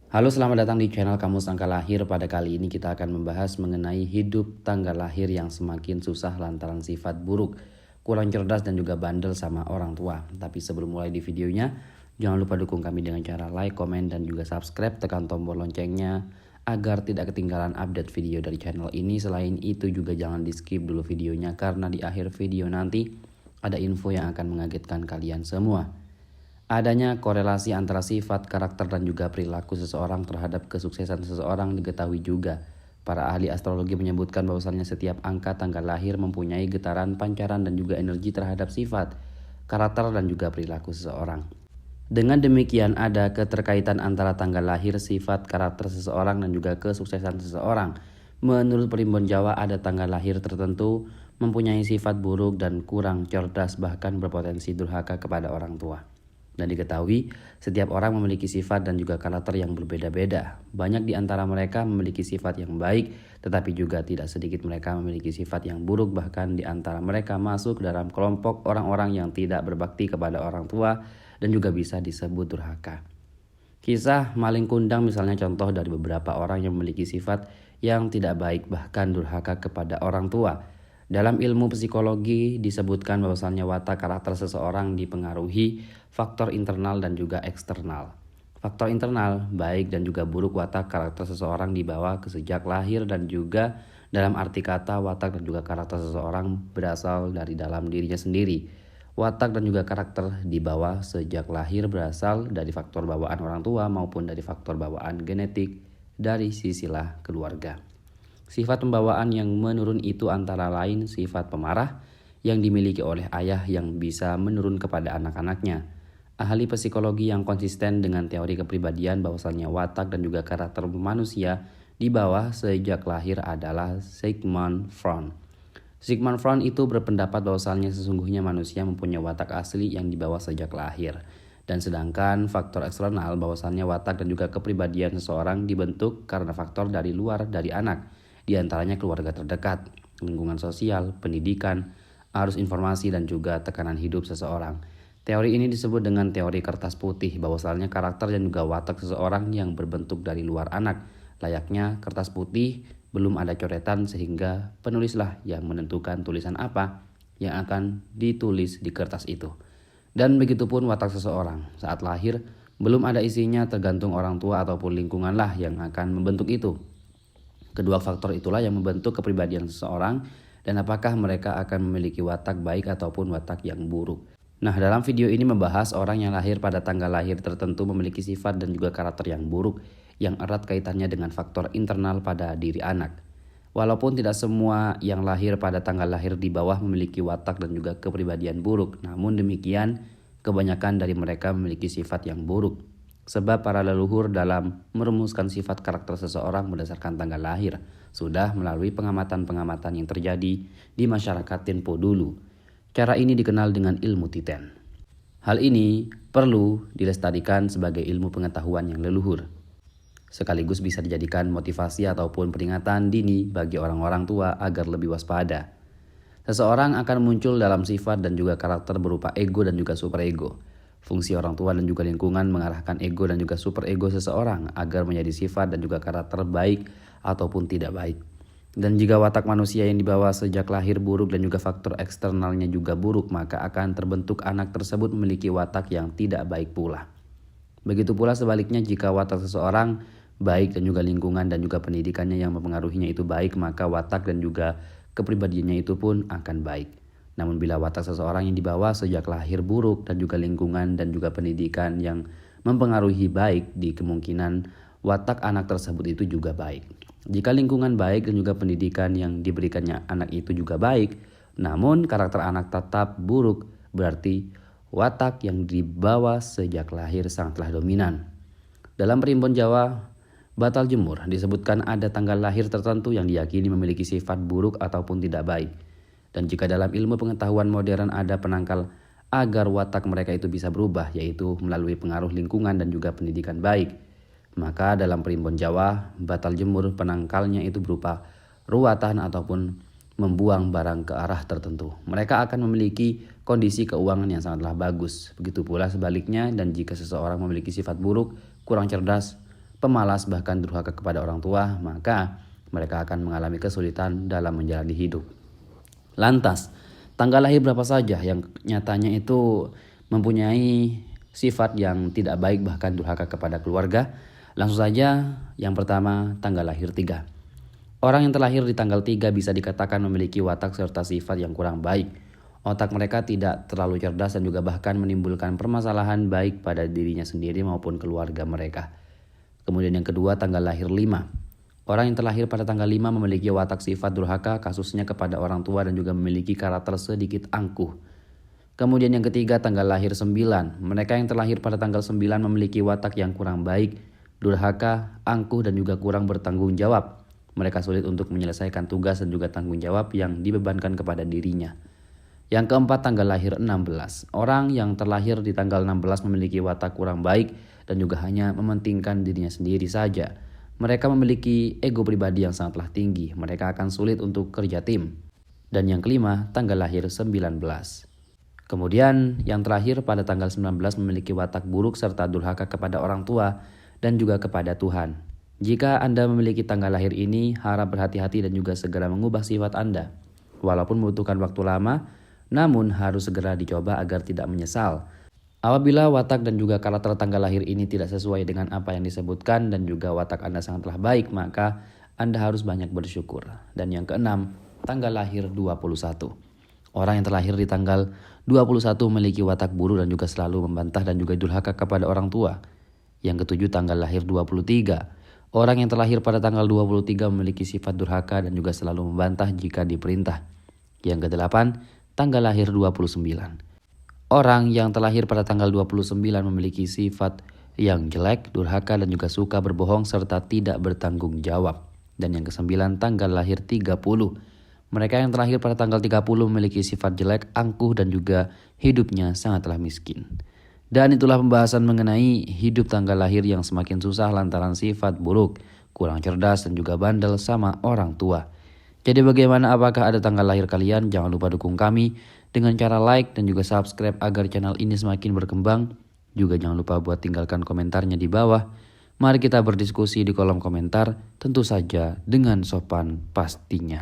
Halo, selamat datang di channel Kamus Tanggal Lahir. Pada kali ini kita akan membahas mengenai hidup tanggal lahir yang semakin susah lantaran sifat buruk, kurang cerdas dan juga bandel sama orang tua. Tapi sebelum mulai di videonya, jangan lupa dukung kami dengan cara like, komen, dan juga subscribe. Tekan tombol loncengnya agar tidak ketinggalan update video dari channel ini. Selain itu juga jangan di skip dulu videonya karena di akhir video nanti ada info yang akan mengagetkan kalian semua. Adanya korelasi antara sifat, karakter, dan juga perilaku seseorang terhadap kesuksesan seseorang diketahui juga. Para ahli astrologi menyebutkan bahwasannya setiap angka tanggal lahir mempunyai getaran, pancaran, dan juga energi terhadap sifat, karakter, dan juga perilaku seseorang. Dengan demikian ada keterkaitan antara tanggal lahir, sifat, karakter seseorang, dan juga kesuksesan seseorang. Menurut Primbon Jawa ada tanggal lahir tertentu mempunyai sifat buruk dan kurang cerdas, bahkan berpotensi durhaka kepada orang tua. Dan diketahui setiap orang memiliki sifat dan juga karakter yang berbeda-beda. Banyak di antara mereka memiliki sifat yang baik, tetapi juga tidak sedikit mereka memiliki sifat yang buruk. Bahkan di antara mereka masuk dalam kelompok orang-orang yang tidak berbakti kepada orang tua dan juga bisa disebut durhaka. Kisah maling kundang misalnya contoh dari beberapa orang yang memiliki sifat yang tidak baik bahkan durhaka kepada orang tua. Dalam ilmu psikologi disebutkan bahwasannya watak karakter seseorang dipengaruhi faktor internal dan juga eksternal. Faktor internal, baik dan juga buruk watak karakter seseorang dibawa sejak lahir dan juga dalam arti kata watak dan juga karakter seseorang berasal dari dalam dirinya sendiri. Watak dan juga karakter dibawa sejak lahir berasal dari faktor bawaan orang tua maupun dari faktor bawaan genetik dari sisilah keluarga. Sifat pembawaan yang menurun itu antara lain sifat pemarah yang dimiliki oleh ayah yang bisa menurun kepada anak-anaknya. Ahli psikologi yang konsisten dengan teori kepribadian bahwasannya watak dan juga karakter manusia di bawah sejak lahir adalah Sigmund Freud. Sigmund Freud itu berpendapat bahwasannya sesungguhnya manusia mempunyai watak asli yang dibawa sejak lahir. Dan sedangkan faktor eksternal bahwasannya watak dan juga kepribadian seseorang dibentuk karena faktor dari luar dari anak. Di antaranya keluarga terdekat, lingkungan sosial, pendidikan, arus informasi, dan juga tekanan hidup seseorang. Teori ini disebut dengan teori kertas putih, bahwasannya karakter dan juga watak seseorang yang berbentuk dari luar anak. Layaknya kertas putih, belum ada coretan sehingga penulislah yang menentukan tulisan apa yang akan ditulis di kertas itu. Dan begitupun watak seseorang, saat lahir belum ada isinya, tergantung orang tua ataupun lingkunganlah yang akan membentuk itu. Kedua faktor itulah yang membentuk kepribadian seseorang dan apakah mereka akan memiliki watak baik ataupun watak yang buruk. Nah, dalam video ini membahas orang yang lahir pada tanggal lahir tertentu memiliki sifat dan juga karakter yang buruk yang erat kaitannya dengan faktor internal pada diri anak. Walaupun tidak semua yang lahir pada tanggal lahir di bawah memiliki watak dan juga kepribadian buruk, namun demikian kebanyakan dari mereka memiliki sifat yang buruk. Sebab para leluhur dalam merumuskan sifat karakter seseorang berdasarkan tanggal lahir sudah melalui pengamatan-pengamatan yang terjadi di masyarakat tempo dulu. Cara ini dikenal dengan ilmu titen. Hal ini perlu dilestarikan sebagai ilmu pengetahuan yang leluhur. Sekaligus bisa dijadikan motivasi ataupun peringatan dini bagi orang-orang tua agar lebih waspada. Seseorang akan muncul dalam sifat dan juga karakter berupa ego dan juga superego. Fungsi orang tua dan juga lingkungan mengarahkan ego dan juga superego seseorang agar menjadi sifat dan juga karakter baik ataupun tidak baik. Dan jika watak manusia yang dibawa sejak lahir buruk dan juga faktor eksternalnya juga buruk, maka akan terbentuk anak tersebut memiliki watak yang tidak baik pula. Begitu pula sebaliknya, jika watak seseorang baik dan juga lingkungan dan juga pendidikannya yang mempengaruhinya itu baik, maka watak dan juga kepribadiannya itu pun akan baik. Namun bila watak seseorang yang dibawa sejak lahir buruk dan juga lingkungan dan juga pendidikan yang mempengaruhi baik, di kemungkinan watak anak tersebut itu juga baik. Jika lingkungan baik dan juga pendidikan yang diberikannya anak itu juga baik, namun karakter anak tetap buruk, berarti watak yang dibawa sejak lahir sangatlah dominan. Dalam Primbon Jawa Batal Jemur disebutkan ada tanggal lahir tertentu yang diyakini memiliki sifat buruk ataupun tidak baik. Dan jika dalam ilmu pengetahuan modern ada penangkal agar watak mereka itu bisa berubah, yaitu melalui pengaruh lingkungan dan juga pendidikan baik, maka dalam Primbon Jawa Batal Jemur penangkalnya itu berupa ruatan ataupun membuang barang ke arah tertentu. Mereka akan memiliki kondisi keuangan yang sangatlah bagus. Begitu pula sebaliknya, dan jika seseorang memiliki sifat buruk, kurang cerdas, pemalas, bahkan durhaka kepada orang tua, maka mereka akan mengalami kesulitan dalam menjalani hidup. Lantas, tanggal lahir berapa saja yang nyatanya itu mempunyai sifat yang tidak baik bahkan durhaka kepada keluarga? Langsung saja, yang pertama tanggal lahir 3. Orang yang terlahir di tanggal 3 bisa dikatakan memiliki watak serta sifat yang kurang baik. Otak mereka tidak terlalu cerdas dan juga bahkan menimbulkan permasalahan baik pada dirinya sendiri maupun keluarga mereka. Kemudian yang kedua tanggal lahir 5. Orang yang terlahir pada tanggal 5 memiliki watak sifat durhaka kasusnya kepada orang tua dan juga memiliki karakter sedikit angkuh. Kemudian yang ketiga tanggal lahir 9. Mereka yang terlahir pada tanggal 9 memiliki watak yang kurang baik, durhaka, angkuh dan juga kurang bertanggung jawab. Mereka sulit untuk menyelesaikan tugas dan juga tanggung jawab yang dibebankan kepada dirinya. Yang keempat tanggal lahir 16. Orang yang terlahir di tanggal 16 memiliki watak kurang baik dan juga hanya mementingkan dirinya sendiri saja. Mereka memiliki ego pribadi yang sangatlah tinggi. Mereka akan sulit untuk kerja tim. Dan yang kelima tanggal lahir 19. Kemudian yang terakhir pada tanggal 19 memiliki watak buruk serta durhaka kepada orang tua dan juga kepada Tuhan. Jika Anda memiliki tanggal lahir ini, harap berhati-hati dan juga segera mengubah sifat Anda. Walaupun membutuhkan waktu lama, namun harus segera dicoba agar tidak menyesal. Apabila watak dan juga karakter tanggal lahir ini tidak sesuai dengan apa yang disebutkan dan juga watak Anda sangatlah baik, maka Anda harus banyak bersyukur. Dan yang keenam, tanggal lahir 21. Orang yang terlahir di tanggal 21 memiliki watak buruk dan juga selalu membantah dan juga durhaka kepada orang tua. Yang ketujuh, tanggal lahir 23. Orang yang terlahir pada tanggal 23 memiliki sifat durhaka dan juga selalu membantah jika diperintah. Yang kedelapan, tanggal lahir 29. Orang yang terlahir pada tanggal 29 memiliki sifat yang jelek, durhaka dan juga suka berbohong serta tidak bertanggung jawab. Dan yang kesembilan, tanggal lahir 30. Mereka yang terlahir pada tanggal 30 memiliki sifat jelek, angkuh dan juga hidupnya sangatlah miskin. Dan itulah pembahasan mengenai hidup tanggal lahir yang semakin susah lantaran sifat buruk, kurang cerdas dan juga bandel sama orang tua. Jadi bagaimana, apakah ada tanggal lahir kalian? Jangan lupa dukung kami dengan cara like dan juga subscribe agar channel ini semakin berkembang. Juga jangan lupa buat tinggalkan komentarnya di bawah. Mari kita berdiskusi di kolom komentar, tentu saja dengan sopan pastinya.